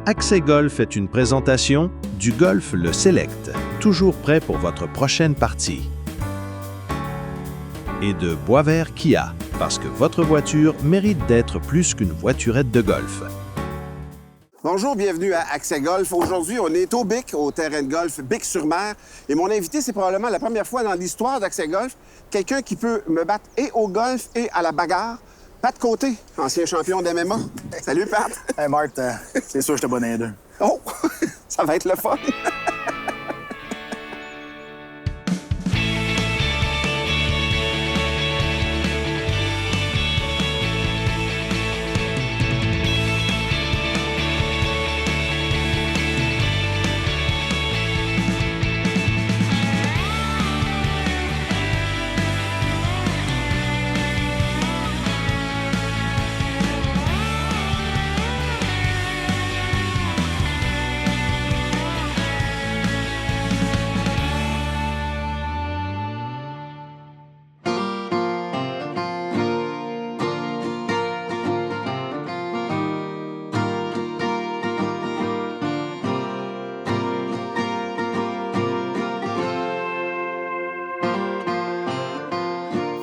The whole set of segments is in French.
Accès Golf est une présentation du Golf Le Select, toujours prêt pour votre prochaine partie. Et de Boisvert Kia, parce que votre voiture mérite d'être plus qu'une voiturette de golf. Bonjour, bienvenue à Accès Golf. Aujourd'hui, on est au BIC, au terrain de golf BIC-sur-Mer. Et mon invité, c'est probablement la première fois dans l'histoire d'Accès Golf, quelqu'un qui peut me battre et au golf et à la bagarre. Pat Côté, ancien champion d'MMA. Salut, Pat. Hey, Marthe, c'est sûr que je te bonne les deux. Oh, ça va être le fun.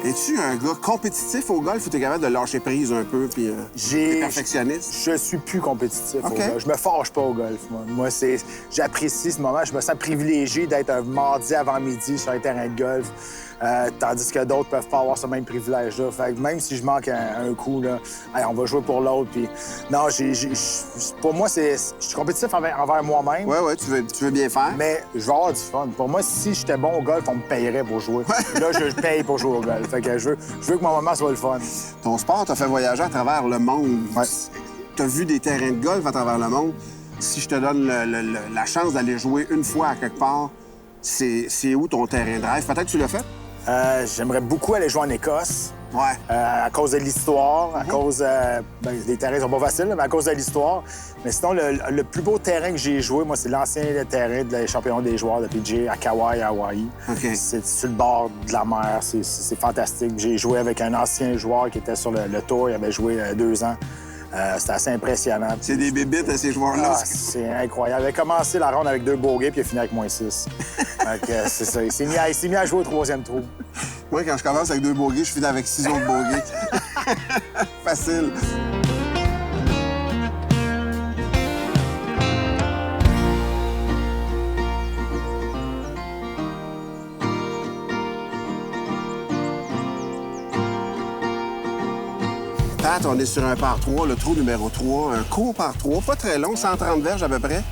Es-tu un gars compétitif au golf ou t'es capable de lâcher prise un peu puis t'es perfectionniste? Je suis plus compétitif OK. au golf. Je me fâche pas au golf, moi. Moi, j'apprécie ce moment. Je me sens privilégié d'être un mardi avant-midi sur un terrain de golf, tandis que d'autres peuvent pas avoir ce même privilège-là. Fait que même si je manque un coup, là, hey, on va jouer pour l'autre. Puis non, pour moi, je suis compétitif envers moi-même. Ouais, tu veux bien faire. Mais je vais avoir du fun. Pour moi, si j'étais bon au golf, on me payerait pour jouer. Là, je paye pour jouer au golf. Fait que je veux que mon moment soit le fun. Ton sport t'a fait voyager à travers le monde. Ouais. T'as vu des terrains de golf à travers le monde. Si je te donne la chance d'aller jouer une fois à quelque part, c'est où ton terrain de rêve? Peut-être que tu l'as fait? J'aimerais beaucoup aller jouer en Écosse. Ouais. À cause de l'histoire, à cause... les terrains sont pas faciles, mais à cause de l'histoire. Mais sinon, le plus beau terrain que j'ai joué, moi, c'est l'ancien terrain des champions des joueurs de PGA à Kauai, à Hawaï. OK. C'est sur le bord de la mer. C'est fantastique. J'ai joué avec un ancien joueur qui était sur le tour. Il avait joué 2 ans. C'était assez impressionnant. C'est des bébites, ces joueurs-là. Ah, c'est incroyable. Il avait commencé la ronde avec 2 bogeys, puis il a fini avec -6. C'est ça. Il s'est mis à jouer au 3e trou. Moi, quand je commence avec 2 bogeys, je finis avec 6 autres bogeys. Facile. Pat, on est sur un par 3, le trou numéro 3, un court par 3, pas très long, 130 verges à peu près.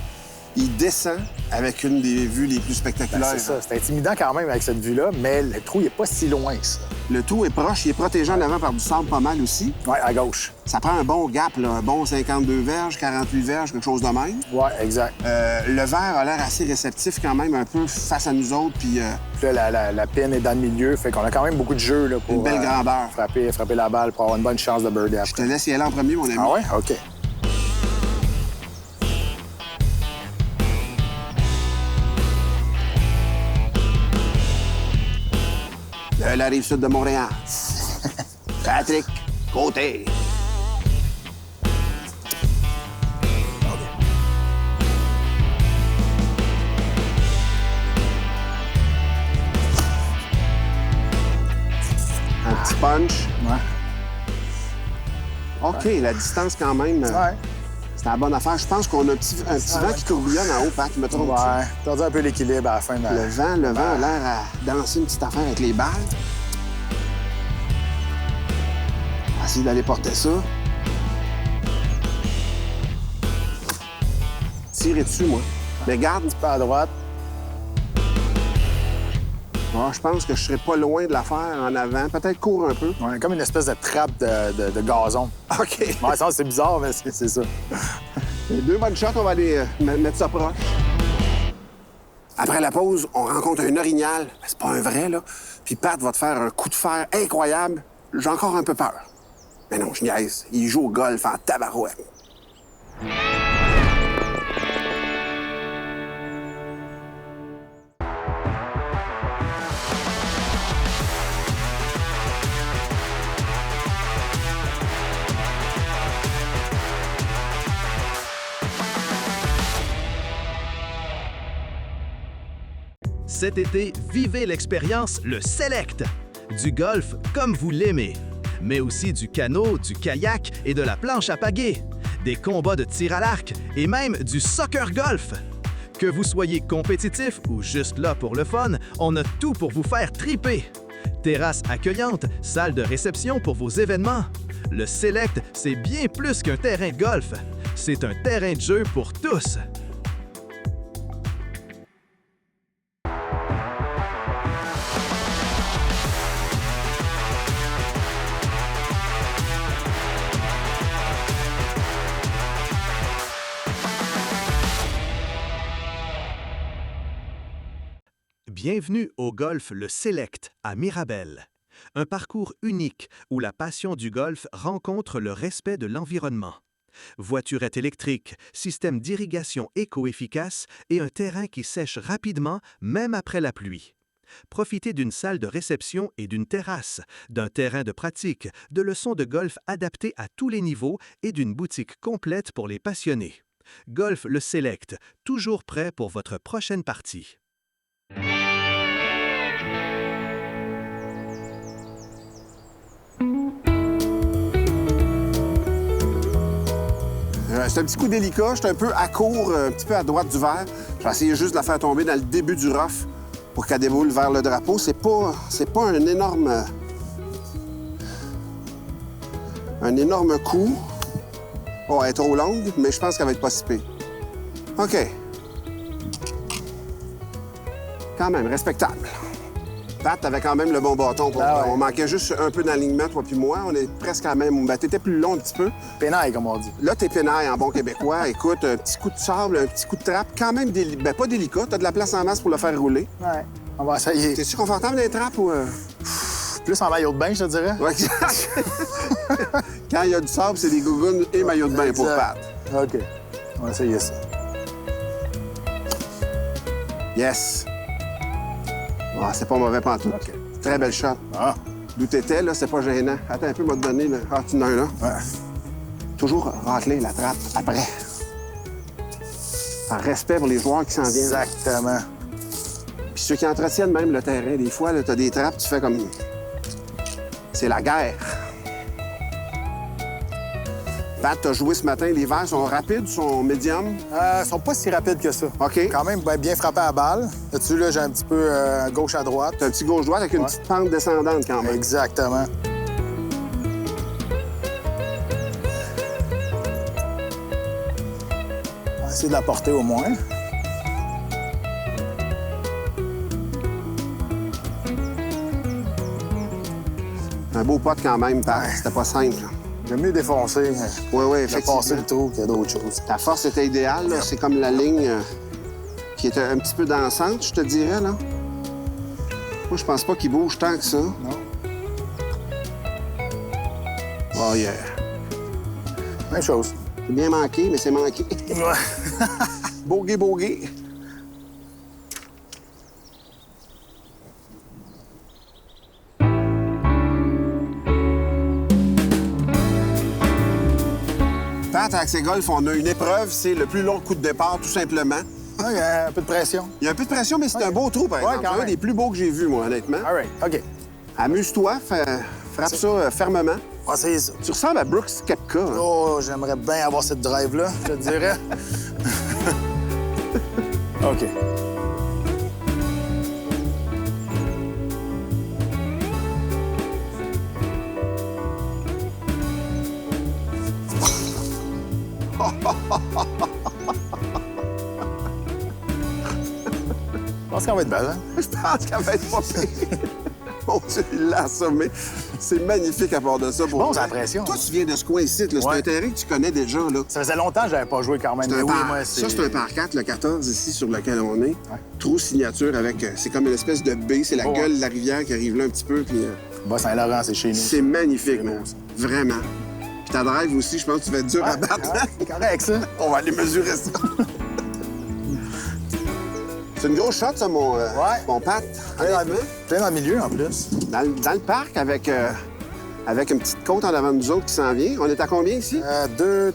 Il descend avec une des vues les plus spectaculaires. C'est ça. C'est intimidant quand même avec cette vue-là, mais le trou, il n'est pas si loin que ça. Le trou est proche, il est protégé en avant par du sable pas mal aussi. Oui, à gauche. Ça prend un bon gap, là, un bon 52 verges, 48 verges, quelque chose de même. Oui, exact. Le verre a l'air assez réceptif quand même, un peu face à nous autres, puis Puis là, la pin est dans le milieu, fait qu'on a quand même beaucoup de jeu là, pour une belle grandeur. frapper la balle pour avoir une bonne chance de birdie Je te après. laisse y aller en premier, mon ami. Ah ouais? OK. La rive sud de Montréal. Patrick Côté. Un petit punch. Ouais. OK, la distance quand même, Ouais. c'est la bonne affaire. Je pense qu'on a un petit vent qui tourbillonne en haut, Pat. Me trompe-tu? Ouais. Perdu un peu l'équilibre à la fin de Le vent a l'air à danser une petite affaire avec les balles. On va essayer d'aller porter ça. Tirer dessus, moi. Mais garde, Pas à droite. je pense que je serais pas loin de la faire en avant. Peut-être court un peu. Ouais, comme une espèce de trappe de gazon. OK. Ouais, ça, c'est bizarre, mais c'est ça. Les 2 bonnes shots, on va aller mettre ça proche. Après la pause, on rencontre un orignal. C'est pas un vrai, là. Puis Pat va te faire un coup de fer incroyable. J'ai encore un peu peur. Mais non, je niaise. Il joue au golf en tabarouette. Cet été, vivez l'expérience le Select. Du golf comme vous l'aimez, mais aussi du canot, du kayak et de la planche à pagaie, des combats de tir à l'arc et même du soccer golf. Que vous soyez compétitif ou juste là pour le fun, on a tout pour vous faire triper. Terrasse accueillante, salle de réception pour vos événements. Le Select, c'est bien plus qu'un terrain de golf. C'est un terrain de jeu pour tous. Bienvenue au Golf Le Select à Mirabel. Un parcours unique où la passion du golf rencontre le respect de l'environnement. Voiturette électrique, système d'irrigation éco-efficace et un terrain qui sèche rapidement même après la pluie. Profitez d'une salle de réception et d'une terrasse, d'un terrain de pratique, de leçons de golf adaptées à tous les niveaux et d'une boutique complète pour les passionnés. Golf Le Select, toujours prêt pour votre prochaine partie. C'est un petit coup délicat, je suis un peu à court, un petit peu à droite du verre. Je vais essayer juste de la faire tomber dans le début du rough pour qu'elle déboule vers le drapeau. C'est pas un énorme coup. Oh, elle est trop longue, mais je pense qu'elle va être pas si pire. OK. Quand même, respectable. Pat, t'avais quand même le bon bâton. On manquait juste un peu d'alignement, toi puis moi. On est presque à la même. Ben, t'étais plus long un petit peu. Pénaille, comme on dit. Là, t'es pénaille en bon québécois. Écoute, un petit coup de sable, un petit coup de trappe, quand même pas délicat. T'as de la place en masse pour le faire rouler. Ouais, on va essayer. T'es-tu confortable dans les trappes ou... Plus en maillot de bain, je te dirais. Ouais. Quand il y a du sable, c'est des gougounes et maillot de bain pour Pat. OK. On va essayer ça. Yes. Ah, c'est pas mauvais pantoute. OK. Très belle shot. Ah. D'où t'étais, là, c'est pas gênant. Attends un peu, m'a donné, là. Ah, tu en as un, là. Ouais. Toujours racler la trappe après. Par respect pour les joueurs qui s'en viennent. Exactement. Puis ceux qui entretiennent même le terrain, des fois, là, t'as des trappes, tu fais comme... C'est la guerre. Pat, t'as joué ce matin, les verres sont rapides, sont médiums? Ils sont pas si rapides que ça. OK. Quand même bien frappé à la balle. Là-dessus, là, j'ai un petit peu gauche à droite. T'as un petit gauche-droite avec une petite pente descendante quand même. Exactement. On va essayer de la porter au moins. Un beau pote quand même, Pat. C'était pas simple. J'aime mieux défoncer. Oui, J'ai effectivement. passé le trou qu'il y a d'autres choses. Ta force était idéale, là. C'est comme la ligne qui était un petit peu dansante, je te dirais, là. Moi, je pense pas qu'il bouge tant que ça. Non. Oh, yeah. Même chose. C'est bien manqué, mais c'est manqué. Ouais. Bogey. Pat, à Accès Golf, on a une épreuve, c'est le plus long coup de départ, tout simplement. Il y a un peu de pression. Il y a un peu de pression, mais c'est un beau trou, par exemple. quand C'est un même. des plus beaux que j'ai vus, moi, honnêtement. All right. OK. Amuse-toi, frappe ça fermement. On va essayer ça. Tu ressembles à Brooks Koepka. Hein? Oh, j'aimerais bien avoir cette drive-là, je te dirais. OK. Je pense qu'elle va être belle, hein? Je pense qu'elle va être pas pire. Mon Dieu, il l'a assommé. C'est magnifique à part de ça. Pour Bon, vrai. c'est la pression. Toi, tu viens de ce coin-ci. Là. C'est Ouais. un terrain que tu connais déjà. Là. Ça faisait longtemps que j'avais pas joué quand même. C'est Mais un oui, par... moi, Ça, c'est un par 4, le 14, ici, sur lequel on est. Trou signature avec... c'est comme une espèce de baie. C'est la Oh, gueule de la rivière qui arrive là un petit peu. Puis, Bas-Saint-Laurent, c'est chez nous. c'est magnifique, C'est beau, man. ça. Vraiment. Puis ta drive aussi, je pense que tu vas être dur à battre. C'est correct, ça. On va aller mesurer ça. C'est une grosse shot, ça, mon Pat. Honnêtement. Plein dans le milieu, en plus. Dans le parc, avec une petite côte en avant de nous autres qui s'en vient. On est à combien ici? 2,39.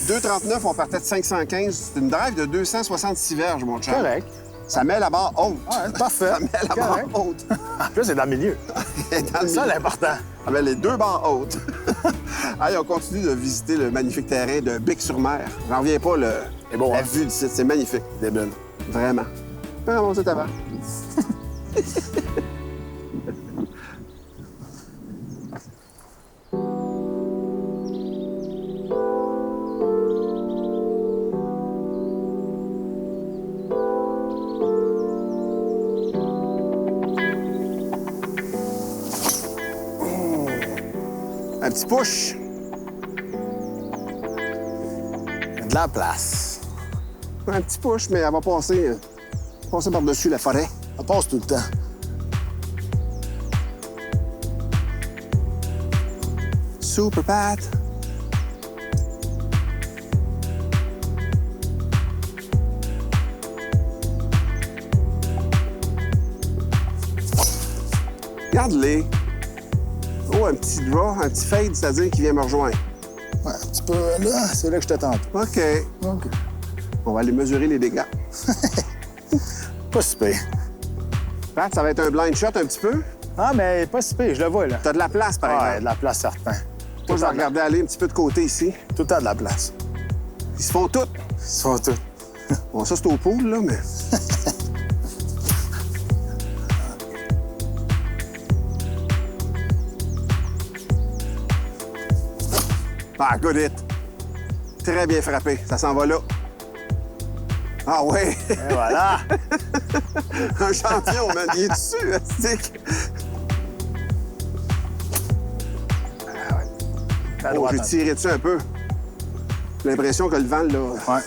2,39, on partait de 515. C'est une drive de 266 verges, mon cher. Correct. Ça met la barre haute. Ouais, parfait. Ça met la barre Correct. haute. En plus, c'est dans le milieu. Dans le C'est ça milieu. l'important. Avec les deux barres hautes. Allez, on continue de visiter le magnifique terrain de Bic-sur-Mer. J'en reviens pas, C'est beau, la hein? vue du site. C'est magnifique. Débile. Vraiment. Fais ramasser ta barre. Un petit push. Il y a de la place. Un petit push, mais elle va passer par-dessus la forêt. Ça passe tout le temps. Super Pat. Regarde-les. Oh, un petit draw, un petit fade, c'est-à-dire qu'il vient me rejoindre. Ouais, un petit peu là, c'est là que je t'attends. OK. OK. On va aller mesurer les dégâts. Pas si pire. Pat, ça va être un blind shot un petit peu. Ah, mais pas si pire, je le vois, là. T'as de la place, par Ouais, exemple. de la place, certain. Moi, je vais regarder aller un petit peu de côté ici. Tout le temps de la place. Ils se font toutes. Ils se font tout. Bon, ça, c'est au pool, là, mais... Ah, good hit. Très bien frappé. Ça s'en va là. Ah ouais! Et voilà! Un champion, man. Il est dessus, stick. À Oh, droite, j'ai tiré dessus un peu. J'ai l'impression que le vent, là... Ouais.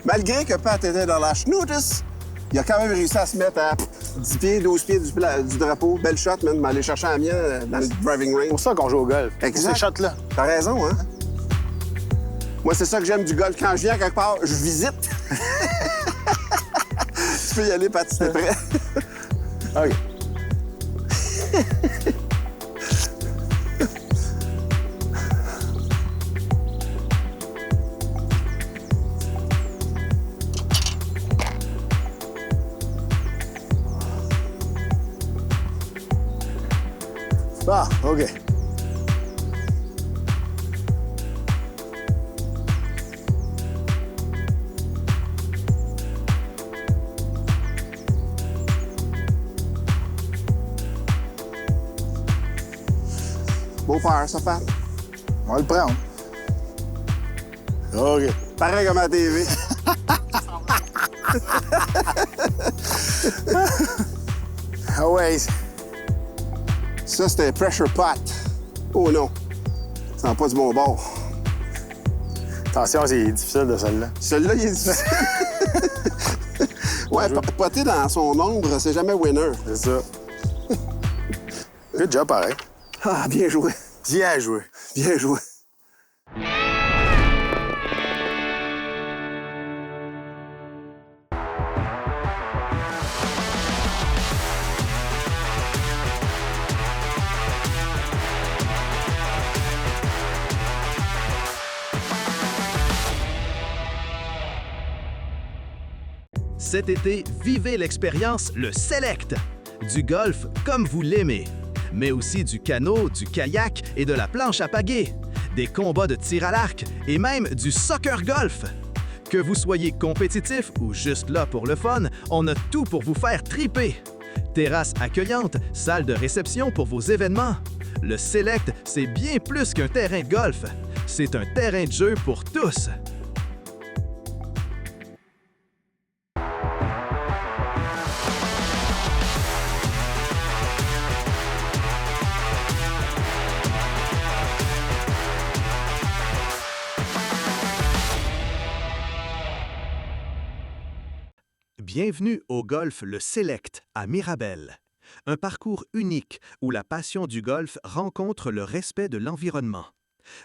Malgré que Pat était dans la schnoutes, il a quand même réussi à se mettre à 10 pieds, 12 pieds du drapeau. Belle shot, man. M'aller chercher la mienne dans le driving C'est range. pour ça qu'on joue au golf. Exact. Pour ces shots-là. T'as raison, hein? Moi, c'est ça que j'aime du golf. Quand je viens quelque part, je visite. Tu peux y aller, Pat, si t'es prêt. OK. Ah, OK. Beau faire, ça, Pat. On va le prendre. OK. Pareil comme à la TV. Ah ouais. Ça, c'était pressure pot. Oh non. Ça n'a pas du bon bord. Attention, c'est difficile de celle-là. Celui-là, il est difficile. Ouais, poter dans son ombre, c'est jamais winner. C'est ça. Good job, pareil. Ah, bien joué. Bien joué. Bien joué. Cet été, vivez l'expérience le Select. Du golf comme vous l'aimez, mais aussi du canot, du kayak et de la planche à pagaie, des combats de tir à l'arc et même du soccer golf. Que vous soyez compétitif ou juste là pour le fun, on a tout pour vous faire triper. Terrasse accueillante, salle de réception pour vos événements. Le Select, c'est bien plus qu'un terrain de golf. C'est un terrain de jeu pour tous. Bienvenue au golf Le Select à Mirabel. Un parcours unique où la passion du golf rencontre le respect de l'environnement.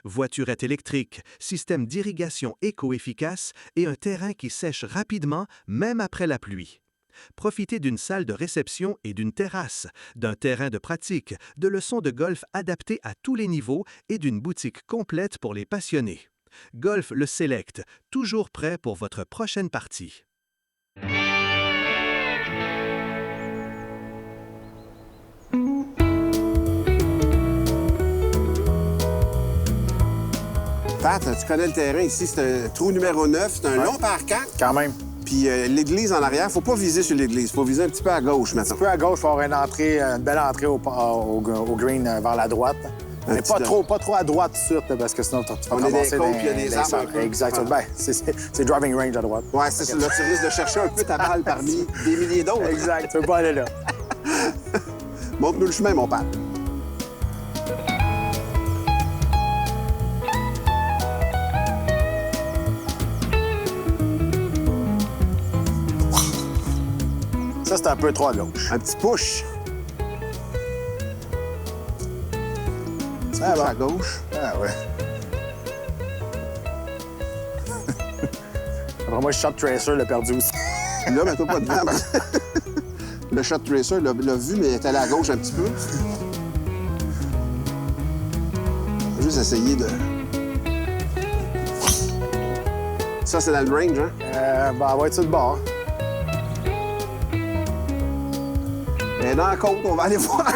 Voiturette électrique, système d'irrigation éco-efficace et un terrain qui sèche rapidement même après la pluie. Profitez d'une salle de réception et d'une terrasse, d'un terrain de pratique, de leçons de golf adaptées à tous les niveaux et d'une boutique complète pour les passionnés. Golf Le Select, toujours prêt pour votre prochaine partie. Pat, tu connais le terrain ici, c'est un trou numéro 9, c'est un long par 4. Quand même. Puis l'église en arrière, faut pas viser sur l'église, faut viser un petit peu à gauche maintenant. Un peu à gauche, il faut avoir une belle entrée au green vers la droite. Mais pas trop à droite tout de suite, parce que sinon tu vas commencer côtes, il y a des arbres. Exactement. Ben, c'est driving range à droite. Ouais, c'est ça. Là, tu risques de chercher un peu ta balle parmi des milliers d'autres. Exact, tu veux pas aller là. Montre-nous le chemin, mon père. Ça, c'est un peu trop à gauche. Un petit push. Ah, bon. À gauche. Ah, ouais. Après moi, le shot tracer l'a perdu aussi. Là, mets-toi pas devant. Le shot tracer l'a vu, mais il est allé à gauche un petit peu. On va juste essayer de... Ça, c'est dans le range, hein? Ben, on va être sur le bord. Mais dans la côte, on va aller voir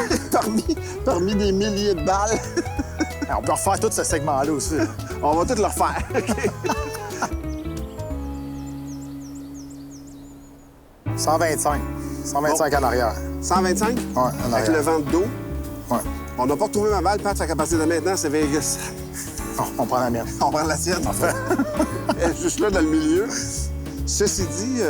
parmi des milliers de balles. On peut refaire tout ce segment-là aussi. On va tout le refaire. OK? 125. 125 en arrière. 125? Ouais, en Avec arrière. le vent de dos. Ouais. On n'a pas retrouvé ma balle, Pat, à partir de maintenant, c'est Vegas. On prend la mienne. On prend la sienne. Elle est juste là, dans le milieu. Ceci dit,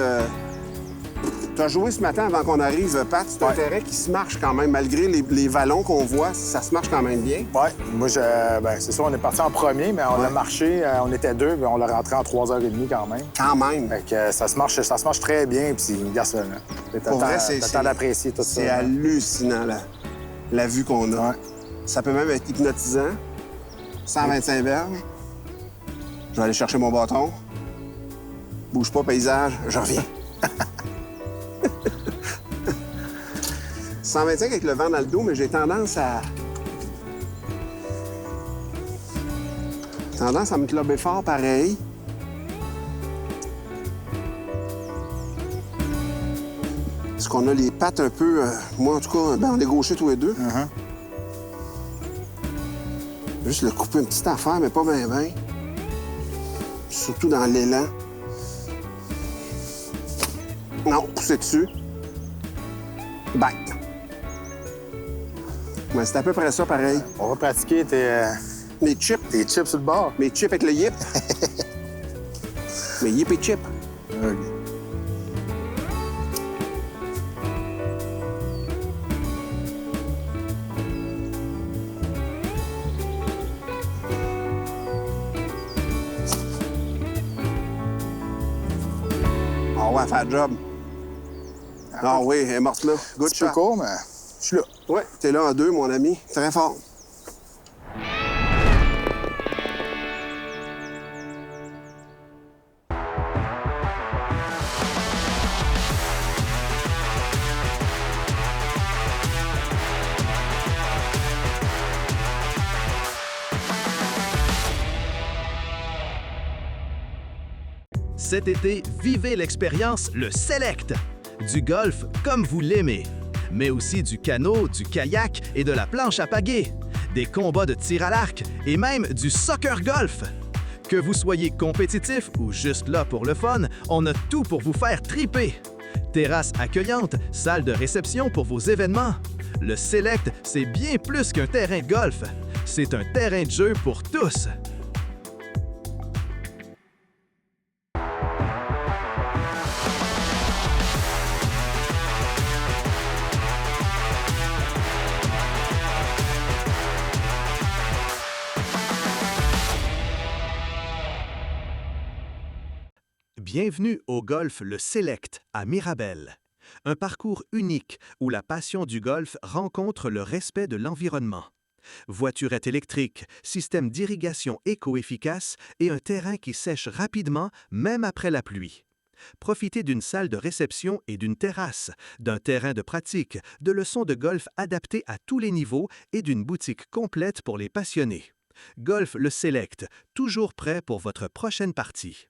tu as joué ce matin avant qu'on arrive, Pat. C'est un terrain qui se marche quand même. Malgré les vallons qu'on voit, ça se marche quand même bien. Oui. Moi, c'est sûr, on est parti en premier, mais on a marché. On était deux, mais on l'a rentré en 3h30 quand même. Quand même. Fait que ça se marche très bien, puis regarde ça, là. Pour vrai, c'est temps d'apprécier tout ça. C'est hallucinant, la vue qu'on a. Ouais. Ça peut même être hypnotisant. 125 verges. Je vais aller chercher mon bâton. Bouge pas, paysage. Je reviens. 125 avec le vent dans le dos, mais j'ai tendance à me clubber fort pareil. Parce qu'on a les pattes un peu... moi, en tout cas, on est gauchers tous les deux. Juste le couper une petite affaire, mais pas bien, bien. Surtout dans l'élan. Non, pousser dessus. Bang. Ouais, c'est à peu près ça, pareil. On va pratiquer Mes chips. tes chips sur le bord. Mes chips avec le yip. Mes yip et chips. OK. Ah ouais, faire le job. Ah oui, elle est morte là. Good C'est un peu shot. court, mais je suis là. Ouais, t'es là en deux, mon ami. Très fort. Cet été, vivez l'expérience le Select. Du golf comme vous l'aimez, mais aussi du canot, du kayak et de la planche à pagaie, des combats de tir à l'arc et même du soccer golf. Que vous soyez compétitif ou juste là pour le fun, on a tout pour vous faire triper. Terrasse accueillante, salle de réception pour vos événements. Le Select, c'est bien plus qu'un terrain de golf. C'est un terrain de jeu pour tous. Bienvenue au golf Le Select à Mirabel. Un parcours unique où la passion du golf rencontre le respect de l'environnement. Voiturette électrique, système d'irrigation éco-efficace et un terrain qui sèche rapidement même après la pluie. Profitez d'une salle de réception et d'une terrasse, d'un terrain de pratique, de leçons de golf adaptées à tous les niveaux et d'une boutique complète pour les passionnés. Golf Le Select, toujours prêt pour votre prochaine partie.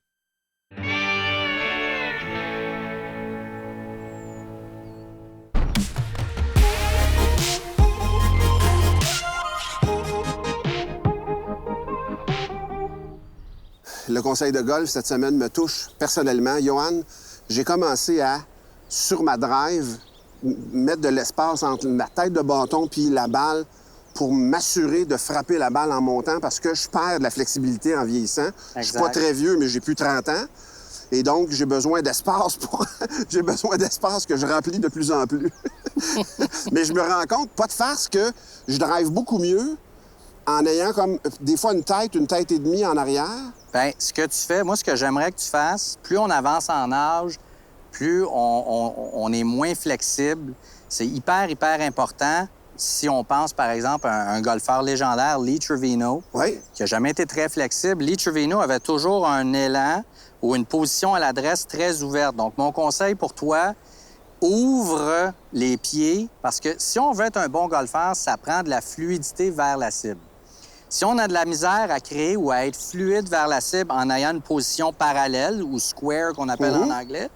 le conseil de golf cette semaine me touche personnellement. Johan, j'ai commencé à, sur ma drive, mettre de l'espace entre ma tête de bâton puis la balle pour m'assurer de frapper la balle en montant parce que je perds de la flexibilité en vieillissant. Je suis pas très vieux, mais j'ai plus 30 ans. Et donc, j'ai besoin d'espace j'ai besoin d'espace que je remplis de plus en plus. Mais je me rends compte, pas de farce, que je drive beaucoup mieux en ayant comme des fois une tête et demie en arrière. Bien, ce que tu fais, moi, ce que j'aimerais que tu fasses, plus on avance en âge, plus on est moins flexible. C'est hyper, hyper important. Si on pense, par exemple, à un golfeur légendaire, Lee Trevino, Oui. qui n'a jamais été très flexible, Lee Trevino avait toujours un élan ou une position à l'adresse très ouverte. Donc, mon conseil pour toi, ouvre les pieds, parce que si on veut être un bon golfeur, ça prend de la fluidité vers la cible. Si on a de la misère à créer ou à être fluide vers la cible en ayant une position parallèle ou square qu'on appelle en anglais,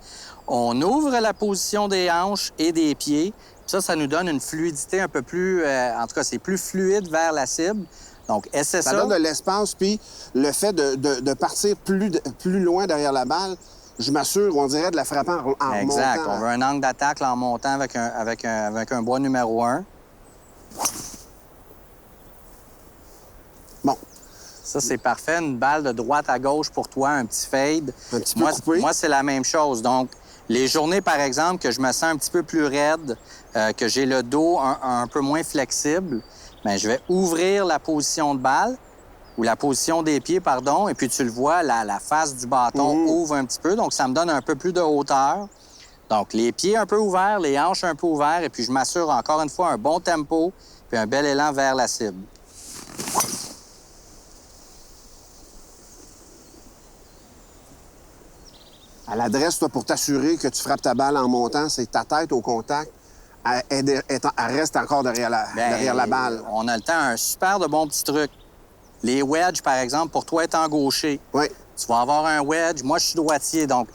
on ouvre la position des hanches et des pieds. Ça nous donne une fluidité un peu plus... en tout cas, c'est plus fluide vers la cible. Donc, essaie ça. Ça donne de l'espace, puis le fait de partir plus loin derrière la balle, je m'assure, on dirait, de la frapper en montant. Exact. On veut un angle d'attaque là, en montant avec un bois numéro 1. Bon. Ça, c'est parfait. Une balle de droite à gauche pour toi, un petit fade. Un petit peu coupé. Moi, c'est la même chose. Donc, les journées, par exemple, que je me sens un petit peu plus raide, que j'ai le dos un peu moins flexible, bien, je vais ouvrir la position de balle ou la position des pieds, pardon, et puis tu le vois, la face du bâton ouvre un petit peu, donc ça me donne un peu plus de hauteur. Donc, les pieds un peu ouverts, les hanches un peu ouverts, et puis je m'assure encore une fois un bon tempo puis un bel élan vers la cible. À l'adresse, toi, pour t'assurer que tu frappes ta balle en montant, c'est ta tête au contact. Elle reste encore derrière la balle. On a le temps. Un super de bon petit truc. Les wedges, par exemple, pour toi étant gaucher, Oui. tu vas avoir un wedge. Moi, je suis droitier. Donc,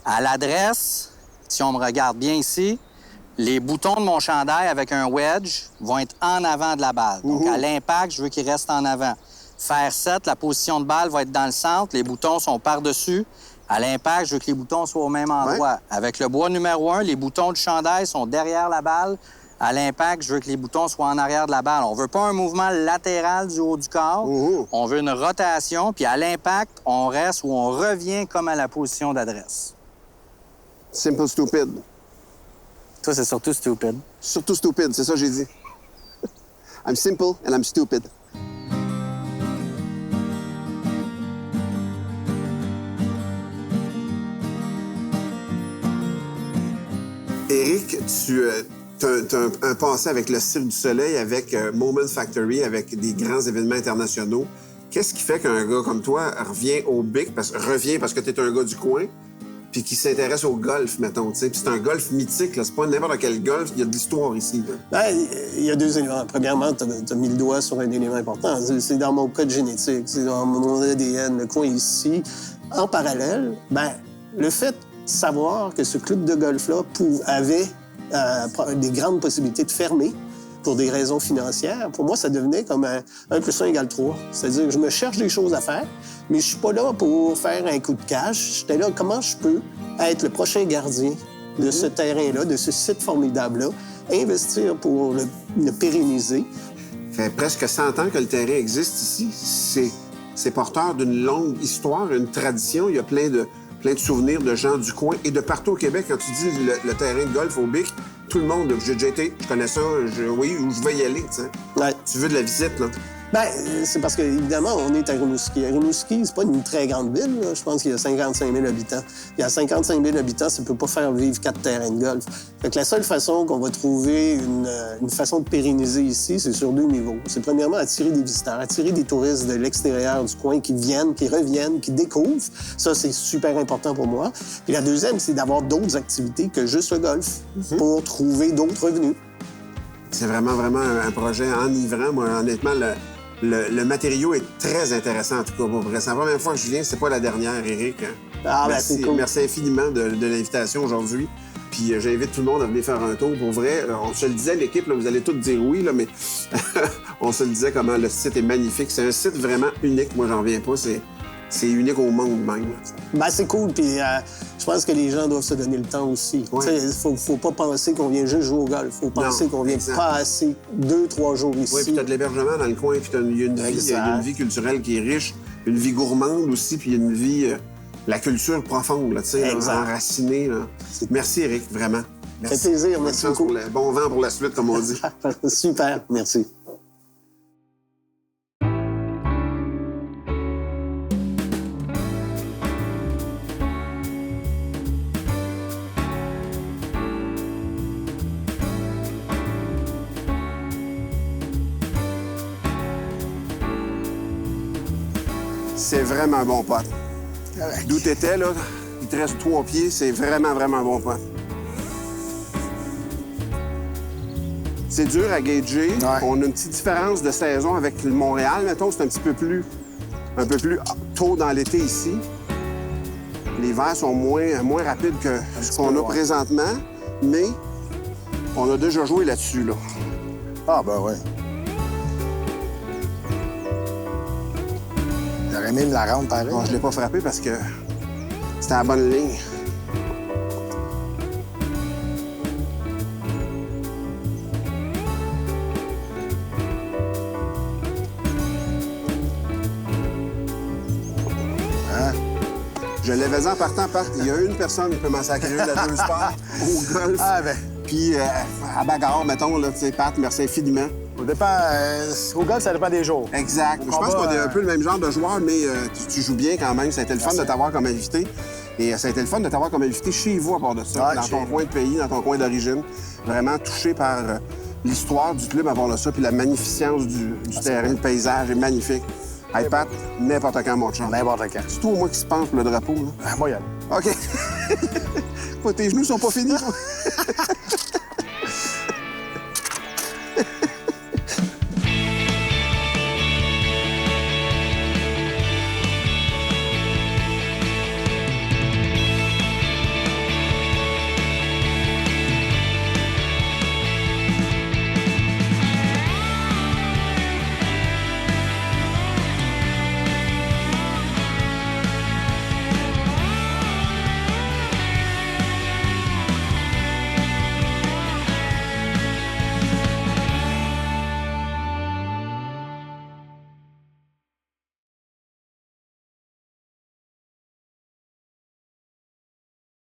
à l'adresse, si on me regarde bien ici, les boutons de mon chandail avec un wedge vont être en avant de la balle. Donc, à l'impact, je veux qu'il reste en avant. Faire 7, la position de balle va être dans le centre. Les boutons sont par-dessus. À l'impact, je veux que les boutons soient au même endroit. Ouais. Avec le bois numéro 1, les boutons du chandail sont derrière la balle. À l'impact, je veux que les boutons soient en arrière de la balle. On veut pas un mouvement latéral du haut du corps. On veut une rotation. Puis à l'impact, on reste ou on revient comme à la position d'adresse. Simple stupid. Toi, c'est surtout stupid. Surtout stupid, c'est ça que j'ai dit. I'm simple and I'm stupid. Éric, tu as un passé avec le Cirque du Soleil, avec Moment Factory, avec des grands événements internationaux. Qu'est-ce qui fait qu'un gars comme toi revient au BIC, parce que tu es un gars du coin, puis qui s'intéresse au golf, mettons, tu sais. Puis c'est un golf mythique, là. C'est pas n'importe quel golf. Il y a de l'histoire ici, là. Bien, il y a deux éléments. Premièrement, tu as mis le doigt sur un élément important. C'est dans mon code génétique, c'est dans mon ADN, le coin ici. En parallèle, bien, le fait savoir que ce club de golf-là avait des grandes possibilités de fermer pour des raisons financières, pour moi, ça devenait comme 1 + 1 = 3. C'est-à-dire que je me cherche des choses à faire, mais je suis pas là pour faire un coup de cash. J'étais là, comment je peux être le prochain gardien de ce terrain-là, de ce site formidable-là, investir pour le pérenniser. Ça fait presque 100 ans que le terrain existe ici. C'est porteur d'une longue histoire, une tradition. Il y a plein de souvenirs de gens du coin et de partout au Québec. Quand tu dis le terrain de golf au BIC, tout le monde, j'ai déjà été, je connais ça, oui, ou je vais y aller, tu sais. Ouais. Tu veux de la visite, là? Bien, c'est parce qu'évidemment, on est à Rimouski. À Rimouski, c'est pas une très grande ville, là. Je pense qu'il y a 55 000 habitants. Il y a 55 000 habitants, ça peut pas faire vivre 4 terrains de golf. Fait que la seule façon qu'on va trouver une façon de pérenniser ici, c'est sur 2 niveaux. C'est premièrement attirer des visiteurs, attirer des touristes de l'extérieur du coin qui viennent, qui reviennent, qui découvrent. Ça, c'est super important pour moi. Puis la deuxième, c'est d'avoir d'autres activités que juste le golf pour trouver d'autres revenus. C'est vraiment un projet enivrant. Moi, honnêtement, le matériau est très intéressant, en tout cas. Bon, c'est la première fois que je viens, c'est pas la dernière, Éric. Ah, merci, c'est cool. Merci infiniment de l'invitation aujourd'hui. Puis j'invite tout le monde à venir faire un tour. Pour vrai, on se le disait, l'équipe, là, vous allez tous dire oui, là, mais on se le disait comment le site est magnifique. C'est un site vraiment unique. Moi, j'en reviens pas. c'est unique au monde même. Ben, c'est cool, puis je pense que les gens doivent se donner le temps aussi. Ouais. Il faut pas penser qu'on vient juste jouer au golf. Il faut penser qu'on vient exact. passer 2-3 jours ici. Oui, puis t'as de l'hébergement dans le coin, puis il y a une vie culturelle qui est riche, une vie gourmande aussi, puis il y a une vie... la culture profonde, là, tu sais, enracinée. Là. Merci, Éric, vraiment. Ça fait plaisir, merci beaucoup. Bon vent pour la suite, comme on dit. Super, merci. C'est vraiment un bon pote. D'où t'étais, là, il te reste 3 pieds, c'est vraiment, vraiment un bon pote. C'est dur à gager. Ouais. On a une petite différence de saison avec le Montréal, mettons, c'est un peu plus tôt dans l'été ici. Les vents sont moins rapides que ce qu'on a présentement, mais on a déjà joué là-dessus, là. Ah, ben oui. J'aurais aimé me la rendre pareil. Bon, je l'ai pas frappé parce que c'était à la bonne ligne. Hein? Je l'avais en partant, il y a une personne qui peut massacrer la 2 sports au golf. Ah, ben, Puis à bagarre, mettons, là, tu sais, Pat, merci infiniment. au dépend... au golf, ça dépend des jours. Exact. Je pense qu'on est un peu le même genre de joueur, mais tu joues bien quand même. Ça a été le fun de t'avoir comme invité. Et ça a été le fun de t'avoir comme invité chez vous à part de ça, Ouais, dans ton chez coin de pays, dans ton coin d'origine. Vraiment touché par l'histoire du club à part de ça, puis la magnificence du terrain, le paysage est magnifique. Hey, Pat, n'importe quand, mon chum. N'importe quand. C'est toi, moi, qui se penche pour le drapeau, là. Ah, moi, y a... OK. Quoi, tes genoux sont pas finis, toi?